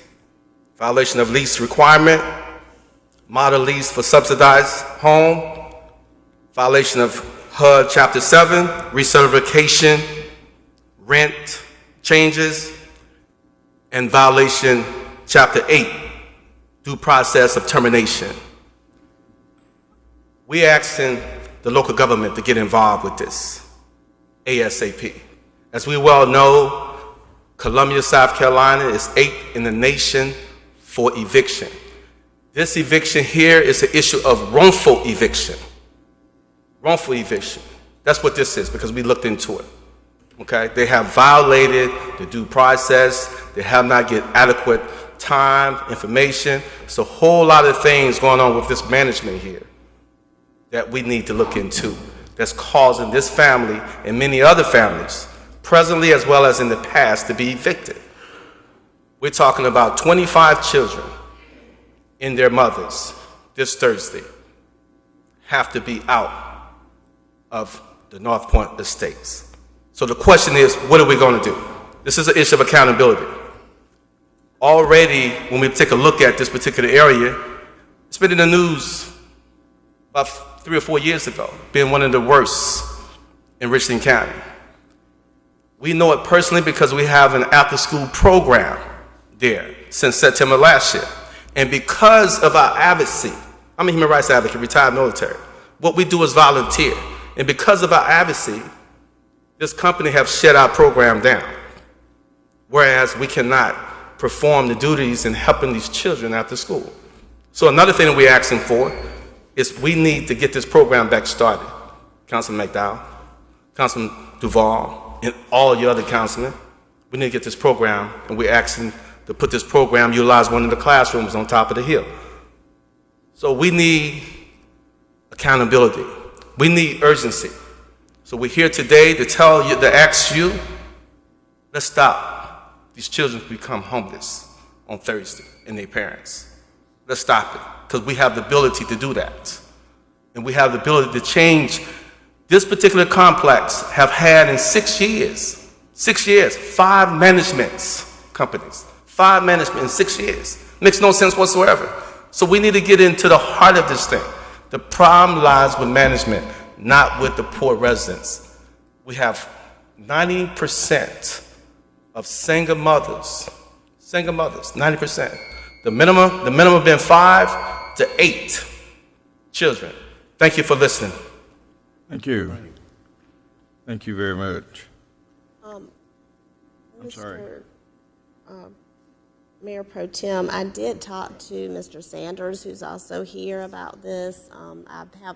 violation of lease requirement, model lease for subsidized home, violation of HUD Chapter 7, recertification, rent changes, and violation Chapter 8, due process of termination. We're asking the local government to get involved with this ASAP. As we well know, Columbia, South Carolina is 8th in the nation for eviction. This eviction here is an issue of wrongful eviction. Wrongful eviction. That's what this is, because we looked into it. Okay? They have violated the due process. They have not get adequate time, information. It's a whole lot of things going on with this management here that we need to look into that's causing this family and many other families, presently as well as in the past, to be evicted. We're talking about 25 children and their mothers this Thursday have to be out of the North Point estates. So the question is, what are we going to do? This is an issue of accountability. Already, when we take a look at this particular area, it's been in the news about 3 or 4 years ago, being one of the worst in Richland County. We know it personally because we have an after-school program there since September last year. And because of our advocacy, I'm a human rights advocate, retired military. What we do is volunteer. And because of our advocacy, this company have shut our program down. Whereas we cannot perform the duties in helping these children after school. So another thing that we're asking for is we need to get this program back started. Councilman McDowell, Councilman Duval, and all your other councilmen, we need to get this program, and we're asking to put this program, utilize one of the classrooms on top of the hill. So we need accountability. We need urgency. So we're here today to tell you, to ask you, let's stop these children from become homeless on Thursday and their parents. Let's stop it, because we have the ability to do that. And we have the ability to change. This particular complex have had in 6 years, 5 management companies. 5 management in 6 years. Makes no sense whatsoever. So we need to get into the heart of this thing. The problem lies with management, not with the poor residents. We have 90% of single mothers, 90%. The minimum been 5 to 8 children. Thank you for listening. Thank you. Thank you very much. I'm sorry. Mayor Pro Tem, I did talk to Mr. Sanders, who's also here, about this.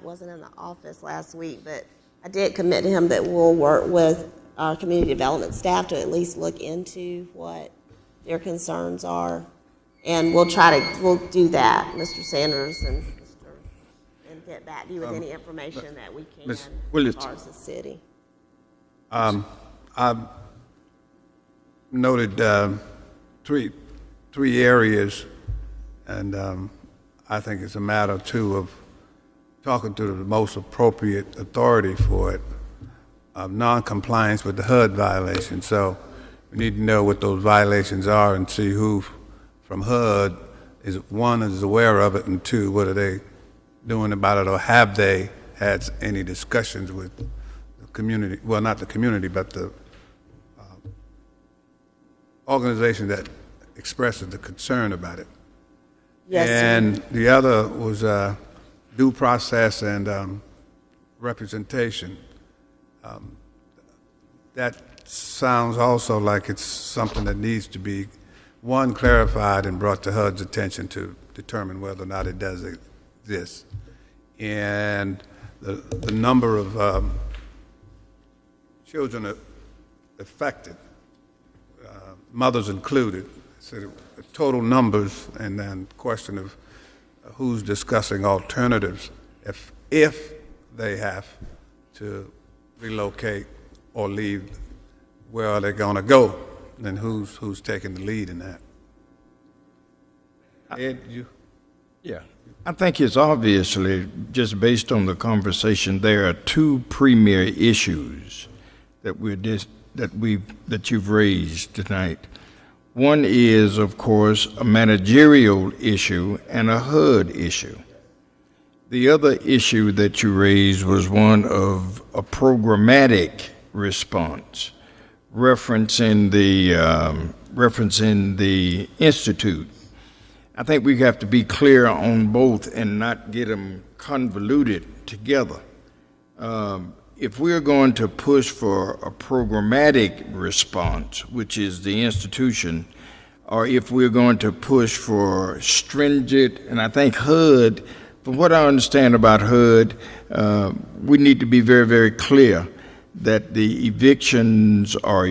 Wasn't in the office last week, but I did commit to him that we'll work with our community development staff to at least look into what their concerns are. And we'll do that, Mr. Sanders, and get back to you with any information that we can Ms. as Willett. far as the city. I've noted three areas, and I think it's a matter, too, of talking to the most appropriate authority for it, of non-compliance with the HUD violation. So we need to know what those violations are and see who from HUD is aware of it, and two, what are they doing about it, or have they had any discussions with the community, well, not the community, but the organization that expresses the concern about it. Yes, sir. And the other was due process and representation. That sounds also like it's something that needs to be, one, clarified and brought to HUD's attention to determine whether or not it does exist. And the number of children affected, mothers included, so the total numbers, and then question of who's discussing alternatives if they have to relocate or leave, where are they going to go, and who's taking the lead in that? Ed, you? Yeah. I think it's obviously, just based on the conversation, there are two premier issues that you've raised tonight. One is, of course, a managerial issue and a HUD issue. The other issue that you raised was one of a programmatic response, referencing the institute. I think we have to be clear on both and not get them convoluted together. If we're going to push for a programmatic response, which is the institution, or if we're going to push for stringent, and I think HUD, from what I understand about HUD, we need to be very, very clear that the evictions are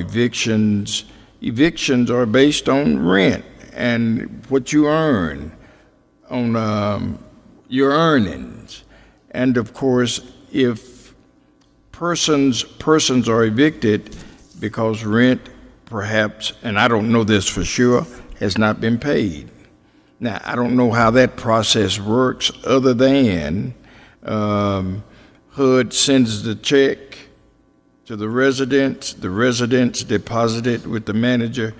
based on rent and what you earn on your earnings. And of course, if persons are evicted because rent, perhaps, and I don't know this for sure, has not been paid. Now, I don't know how that process works other than HUD sends the check to the residents deposit it with the manager,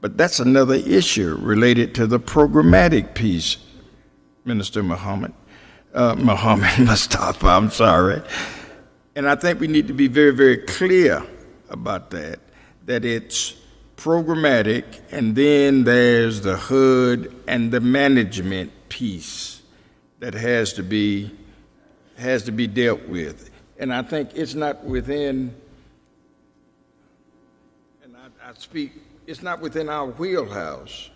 but that's another issue related to the programmatic piece, Minister Mustafa, I'm sorry. And I think we need to be very, very clear about that it's programmatic, and then there's the HUD and the management piece that has to be dealt with. And I think it's not within, and it's not within our wheelhouse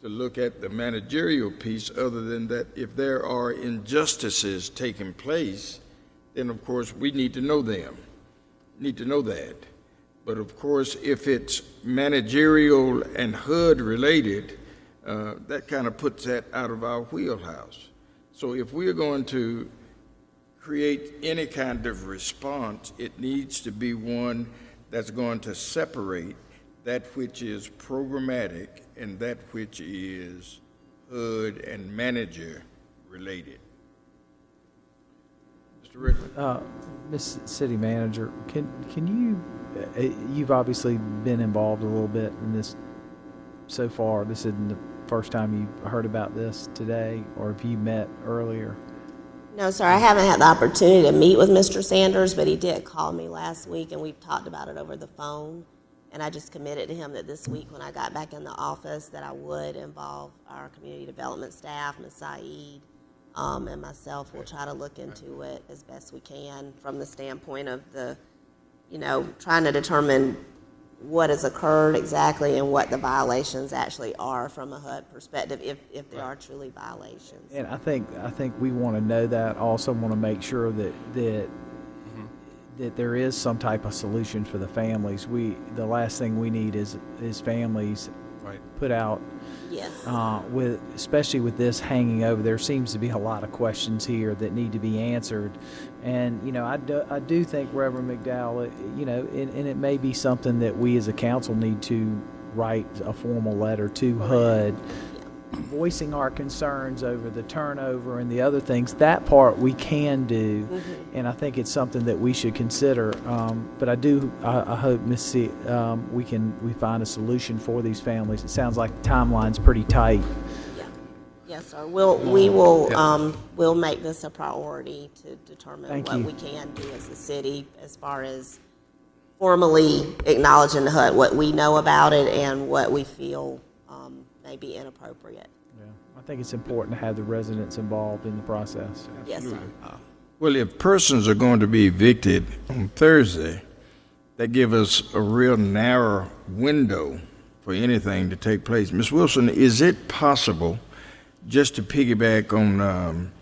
to look at the managerial piece, other than that if there are injustices taking place, then of course we need to know that. But of course, if it's managerial and HUD related, that kind of puts that out of our wheelhouse. So if we're going to create any kind of response, it needs to be one that's going to separate that which is programmatic and that which is HUD and manager related. Mr. Rickman. Ms. City Manager, can you, you've obviously been involved a little bit in this so far. This isn't the first time you heard about this today, or have you met earlier? No, sir, I haven't had the opportunity to meet with Mr. Sanders, but he did call me last week, and we've talked about it over the phone. And I just committed to him that this week, when I got back in the office, that I would involve our community development staff, Ms. Saeed, and myself. Will try to look into it as best we can from the standpoint of the, trying to determine what has occurred exactly and what the violations actually are from a HUD perspective, if there are truly violations. And I think we want to know that. Also want to make sure that there is some type of solution for the families. The last thing we need is families put out. Yes. Especially with this hanging over, there seems to be a lot of questions here that need to be answered, and I do think, Reverend McDowell, and it may be something that we as a council need to write a formal letter to HUD, voicing our concerns over the turnover and the other things. That part we can do, and I think it's something that we should consider. But I hope, Ms. C, we find a solution for these families. It sounds like the timeline's pretty tight. Yeah. Yes, sir. We'll make this a priority to determine we can do as a city as far as formally acknowledging the HUD, what we know about it and what we feel may be inappropriate. Yeah, I think it's important to have the residents involved in the process. Yes, sir. Well, if persons are going to be evicted on Thursday, that gives us a real narrow window for anything to take place. Ms. Wilson, is it possible, just to piggyback on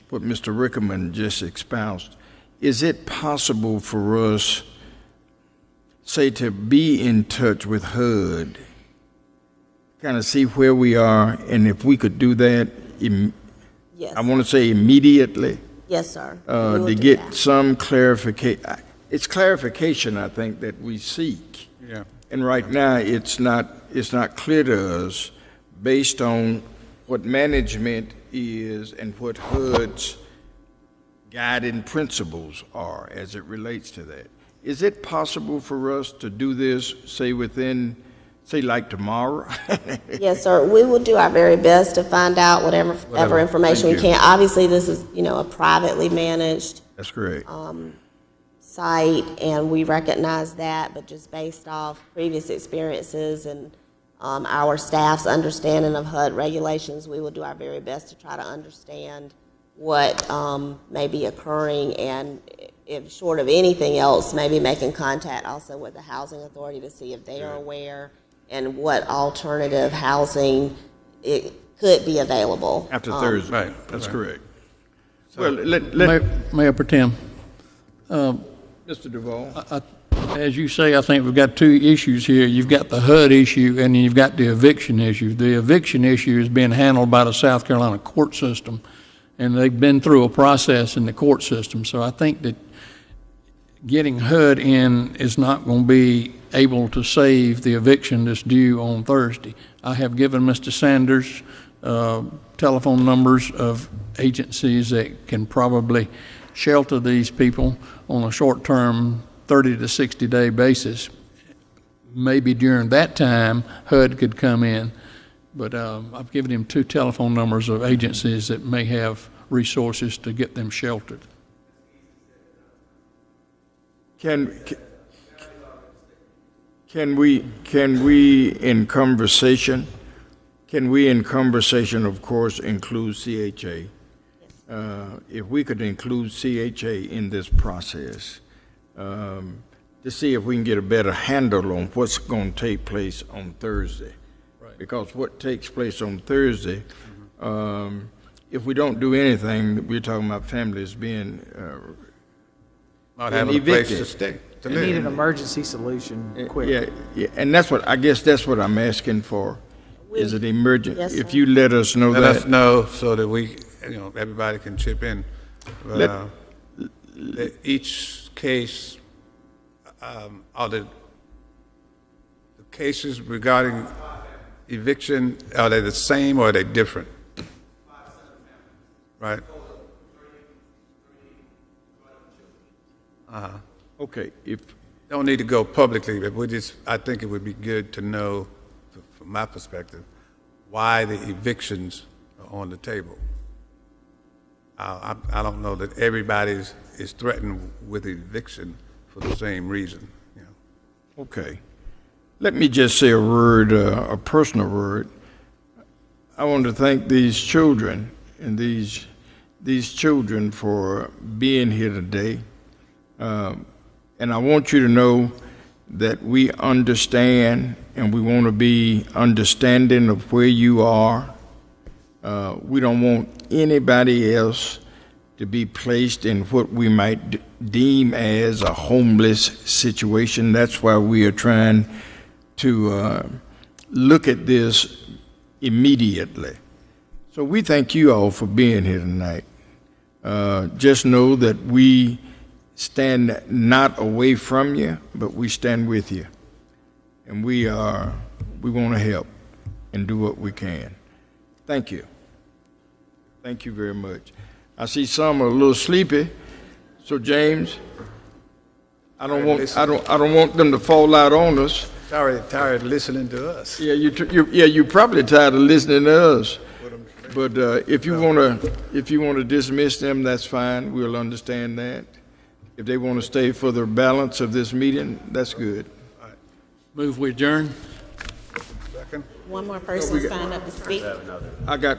what Mr. Rickerman just espoused, is it possible for us, say, to be in touch with HUD, kind of see where we are, and if we could do that, Yes. I want to say immediately, Yes, sir. to get some clarification. It's clarification, I think, that we seek. Yeah. And right now, it's not clear to us, based on what management is and what HUD's guiding principles are as it relates to that. Is it possible for us to do this, say, like tomorrow? Yes, sir. We will do our very best to find out whatever information we can. Obviously, this is, a privately managed That's correct. site, and we recognize that, but just based off previous experiences and our staff's understanding of HUD regulations, we will do our very best to try to understand what may be occurring, and if short of anything else, maybe making contact also with the housing authority to see if they are aware and what alternative housing it could be available. After Thursday. Right. That's correct. So, Well, Mayor Pro Tem, Mr. Duvall. as you say, I think we've got two issues here. You've got the HUD issue and you've got the eviction issue. The eviction issue is being handled by the South Carolina court system, and they've been through a process in the court system. So I think that getting HUD in is not going to be able to save the eviction that's due on Thursday. I have given Mr. Sanders telephone numbers of agencies that can probably shelter these people on a short-term 30 to 60-day basis. Maybe during that time, HUD could come in, but I've given him 2 telephone numbers of agencies that may have resources to get them sheltered. Can we in conversation, of course, include CHA? If we could include CHA in this process, to see if we can get a better handle on what's going to take place on Thursday. Right. Because what takes place on Thursday, if we don't do anything, we're talking about families being not having a place to stay. We need an emergency solution quick. Yeah, and that's what I'm asking for. Is it emergent? Yes, if sir. you let us know Let that. us know so that we, everybody can chip in. But, each case, are the cases regarding eviction, are they the same or are they different? Right. Okay, if Don't need to go publicly, but I think it would be good to know, from my perspective, why the evictions are on the table. I don't know that everybody is threatened with eviction for the same reason. Okay. Let me just say a word, a personal word. I want to thank these children and these children for being here today. And I want you to know that we understand and we want to be understanding of where you are. We don't want anybody else to be placed in what we might deem as a homeless situation. That's why we are trying to look at this immediately. So we thank you all for being here tonight. Just know that we stand not away from you, but we stand with you. And we want to help and do what we can. Thank you. Thank you very much. I see some are a little sleepy, so James, I don't want them to fall out on us. Tired listening to us. Yeah, you're probably tired of listening to us. But if you want to dismiss them, that's fine. We'll understand that. If they want to stay for the balance of this meeting, that's good. Move we adjourn. Second. One more person signed up to speak.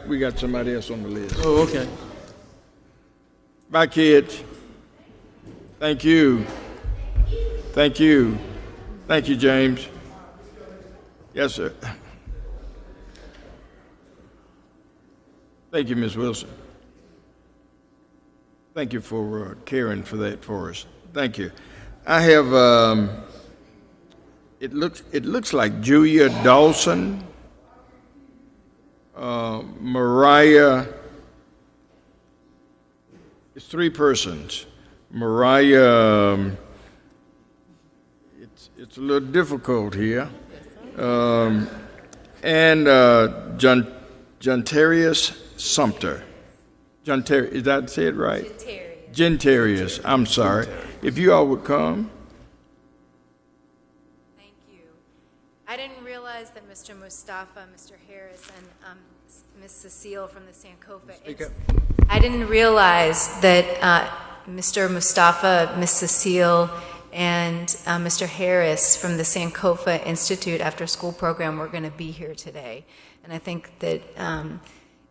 We got somebody else on the list. Oh, okay. Bye, kids. Thank you. Thank you. Thank you, James. Yes, sir. Thank you, Ms. Wilson. Thank you for caring for that for us. Thank you. I have, it looks like Julia Dawson, Mariah, it's 3 persons. Mariah, it's a little difficult here. And Jontarius Sumter. Is that say it right? Gentarius. I'm sorry. If you all would come. Thank you. I didn't realize that Mr. Mustafa, Mr. Harris, and Ms. Cecile from the Sankofa. I didn't realize that Mr. Mustafa, Ms. Cecile, and Mr. Harris from the Sankofa Institute After School Program were going to be here today. And I think that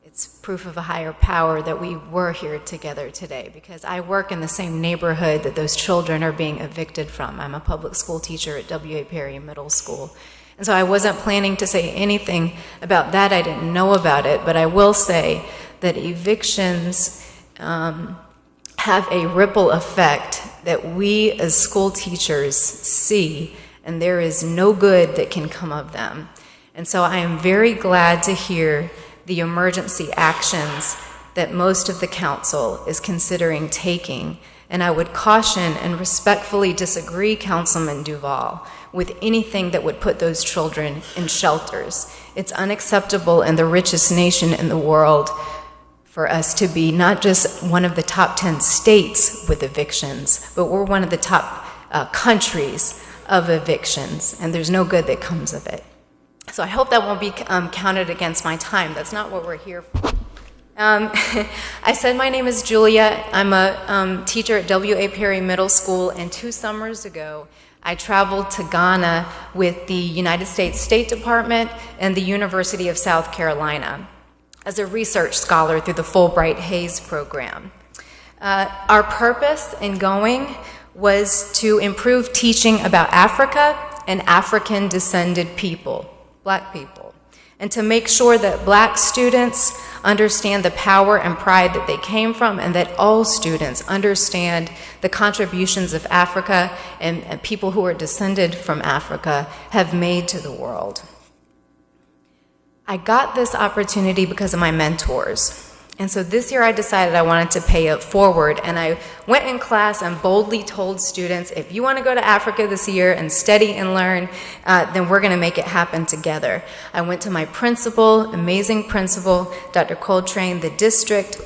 it's proof of a higher power that we were here together today, because I work in the same neighborhood that those children are being evicted from. I'm a public school teacher at W.A. Perry Middle School. And so I wasn't planning to say anything about that. I didn't know about it, but I will say that evictions have a ripple effect that we as school teachers see, and there is no good that can come of them. And so I am very glad to hear the emergency actions that most of the council is considering taking. And I would caution and respectfully disagree, Councilman Duval, with anything that would put those children in shelters. It's unacceptable in the richest nation in the world for us to be not just one of the top 10 states with evictions, but we're one of the top countries of evictions, and there's no good that comes of it. So I hope that won't be counted against my time. That's not what we're here for. I said my name is Julia. I'm a teacher at W.A. Perry Middle School, and 2 summers ago, I traveled to Ghana with the United States State Department and the University of South Carolina as a research scholar through the Fulbright Hayes program. Our purpose in going was to improve teaching about Africa and African-descended people, Black people, and to make sure that Black students understand the power and pride that they came from, and that all students understand the contributions of Africa and people who are descended from Africa have made to the world. I got this opportunity because of my mentors. And so this year I decided I wanted to pay it forward, and I went in class and boldly told students, if you want to go to Africa this year and study and learn, then we're going to make it happen together. I went to my principal, amazing principal, Dr. Coltrane, the district,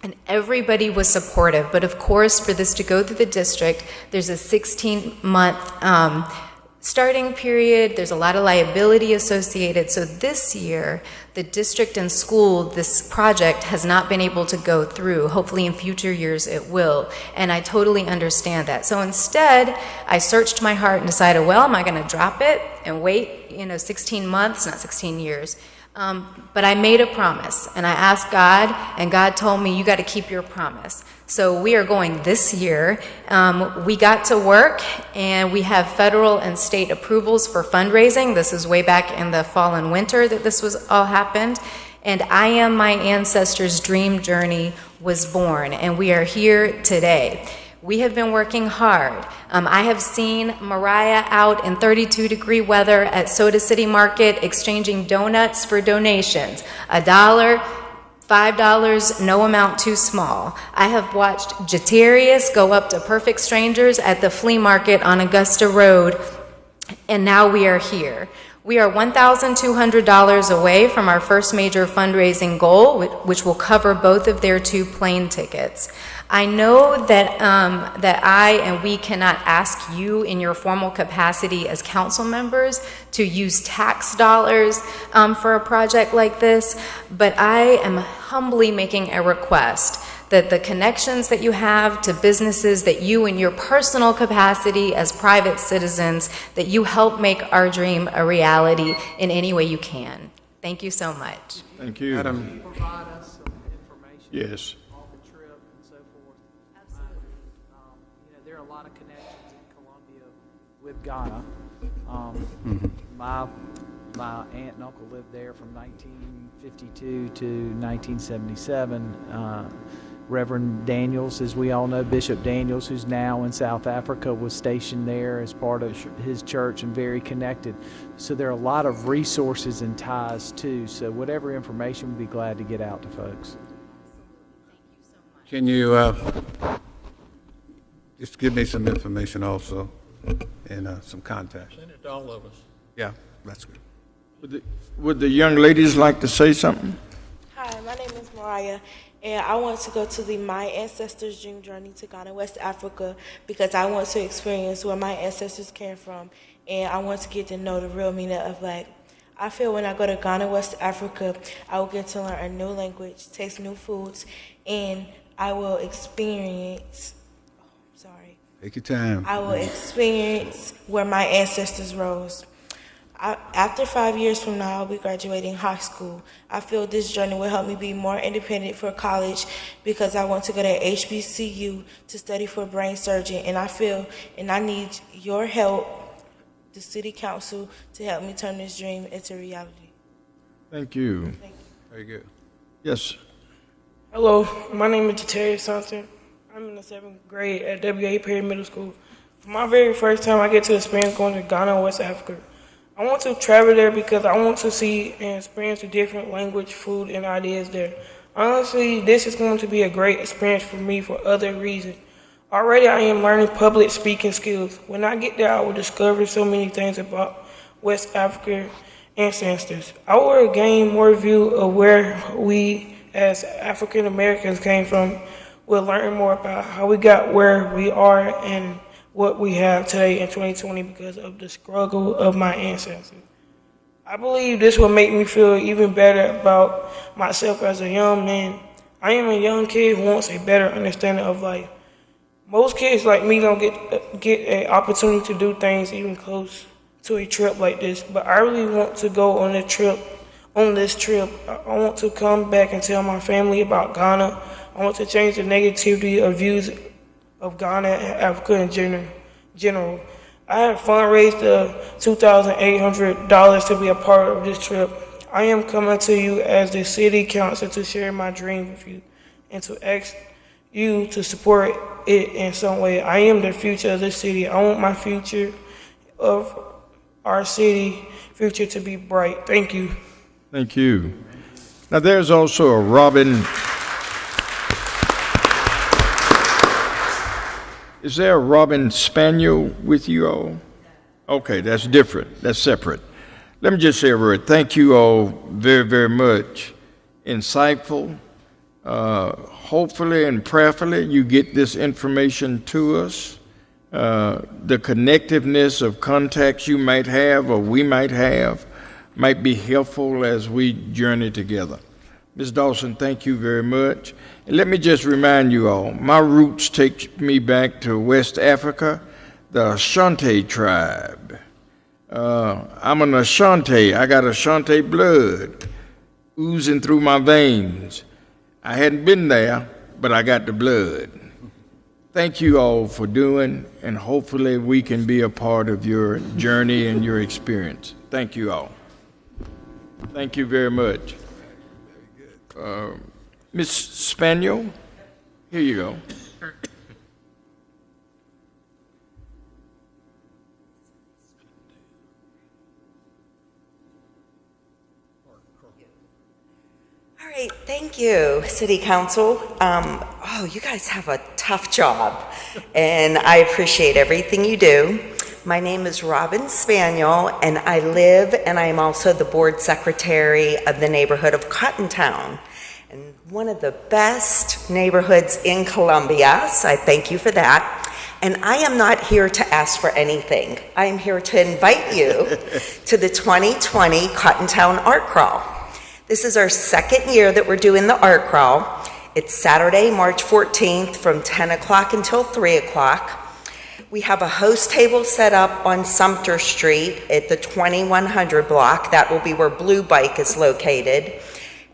and everybody was supportive. But of course, for this to go through the district, there's a 16-month starting period. There's a lot of liability associated. So this year, the district and school, this project has not been able to go through. Hopefully in future years it will. And I totally understand that. So instead, I searched my heart and decided, well, am I going to drop it and wait, 16 months, not 16 years? But I made a promise, and I asked God, and God told me, you got to keep your promise. So we are going this year. We got to work, and we have federal and state approvals for fundraising. This is way back in the fall and winter that this was all happened. And I Am My Ancestors' Dream Journey was born, and we are here today. We have been working hard. I have seen Mariah out in 32-degree weather at Soda City Market exchanging donuts for donations. $1, $5, no amount too small. I have watched Jatarius go up to perfect strangers at the flea market on Augusta Road, and now we are here. We are $1,200 away from our first major fundraising goal, which will cover both of their 2 plane tickets. I know that that I and we cannot ask you in your formal capacity as council members to use tax dollars for a project like this, but I am humbly making a request that the connections that you have to businesses, that you in your personal capacity as private citizens, that you help make our dream a reality in any way you can. Thank you so much. Thank you. Madam. Provide us some information. Yes. On the trip and so forth. Absolutely. There are a lot of connections in Colombia with Ghana. My aunt and uncle lived there from 1952 to 1977. Reverend Daniels, as we all know, Bishop Daniels, who's now in South Africa, was stationed there as part of his church and very connected. So there are a lot of resources and ties too. So whatever information, we'd be glad to get out to folks. Can you just give me some information also and some contact? Send it to all of us. Yeah, that's good. Would the young ladies like to say something? Hi, my name is Mariah, and I want to go to the My Ancestors Dream Journey to Ghana, West Africa, because I want to experience where my ancestors came from, and I want to get to know the real meaning of life. I feel when I go to Ghana, West Africa, I will get to learn a new language, taste new foods, and I will experience, Take your time. I will experience where my ancestors rose. After 5 years from now, I'll be graduating high school. I feel this journey will help me be more independent for college because I want to go to HBCU to study for brain surgery, and I need your help, the city council, to help me turn this dream into reality. Thank you. Thank you. Very good. Yes. Hello, my name is Jatarius Sampson. I'm in the 7th grade at W.A. Perry Middle School. For my very first time, I get to experience going to Ghana, West Africa. I want to travel there because I want to see and experience the different language, food, and ideas there. Honestly, this is going to be a great experience for me for other reasons. Already, I am learning public speaking skills. When I get there, I will discover so many things about West African ancestors. I will gain more view of where we as African Americans came from. We'll learn more about how we got where we are and what we have today in 2020 because of the struggle of my ancestors. I believe this will make me feel even better about myself as a young man. I am a young kid who wants a better understanding of life. Most kids like me don't get an opportunity to do things even close to a trip like this, but I really want to go on this trip. I want to come back and tell my family about Ghana. I want to change the negativity of views of Ghana and Africa in general. I have fundraised $2,800 to be a part of this trip. I am coming to you as the city council to share my dream with you and to ask you to support it in some way. I am the future of this city. I want my future of our city future to be bright. Thank you. Thank you. Now, there's also a Robin. Is there a Robin Spaniel with you all? Okay, that's different. That's separate. Let me just say a word. Thank you all very, very much. Insightful. Hopefully and prayerfully you get this information to us. The connectiveness of contacts you might have or we might have might be helpful as we journey together. Ms. Dawson, thank you very much. And let me just remind you all, my roots take me back to West Africa, the Ashanti tribe. I'm an Ashanti. I got Ashanti blood. oozing through my veins. I hadn't been there, but I got the blood. Thank you all for doing, and hopefully we can be a part of your journey and your experience. Thank you all. Thank you very much. Miss Spaniel, here you go. All right, thank you, City Council. You guys have a tough job, and I appreciate everything you do. My name is Robin Spaniel, and I live, and I am also the board secretary of the neighborhood of Cottontown, and one of the best neighborhoods in Columbia, so I thank you for that. And I am not here to ask for anything. I am here to invite you to the 2020 Cottontown Art Crawl. This is our second year that we're doing the art crawl. It's Saturday, March 14th from 10 o'clock until 3 o'clock. We have a host table set up on Sumter Street at the 2100 block. That will be where Blue Bike is located.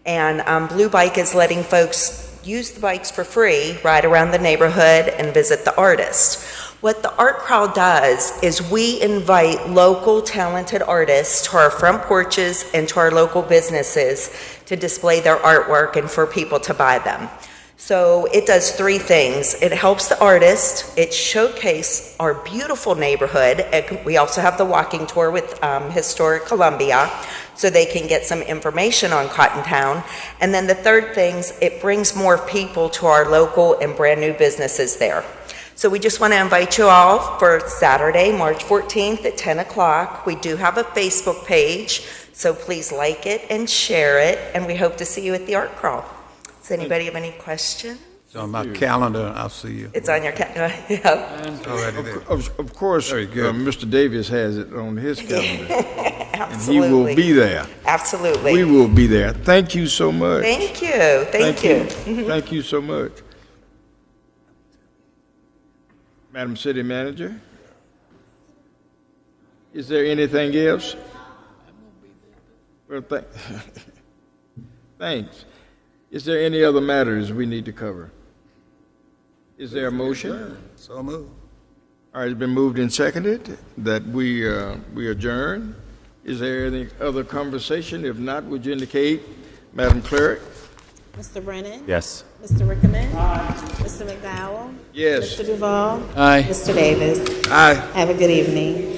And Blue Bike is letting folks use the bikes for free, ride around the neighborhood, and visit the artist. What the art crawl does is we invite local talented artists to our front porches and to our local businesses to display their artwork and for people to buy them. So it does three things. It helps the artist, it showcases our beautiful neighborhood. We also have the walking tour with Historic Columbia, so they can get some information on Cottontown. And then the third thing, it brings more people to our local and brand new businesses there. So we just want to invite you all for Saturday, March 14th at 10 o'clock. We do have a Facebook page, so please like it and share it, and we hope to see you at the art crawl. Does anybody have any questions? It's on my calendar. I'll see you. It's on your calendar. Yeah. Of course, Mr. Davis has it on his calendar. Absolutely. And he will be there. Absolutely. We will be there. Thank you so much. Thank you. Thank you. Thank you so much. Madam City Manager, is there anything else? Well, thanks. Is there any other matters we need to cover? Is there a motion? So moved. All right, it's been moved and seconded that we adjourn. Is there any other conversation? If not, would you indicate, Madam Clerk? Mr. Brennan? Yes. Mr. Rickerman? Mr. McDowell? Yes. Mr. Duval? Aye. Mr. Davis? Aye. Have a good evening.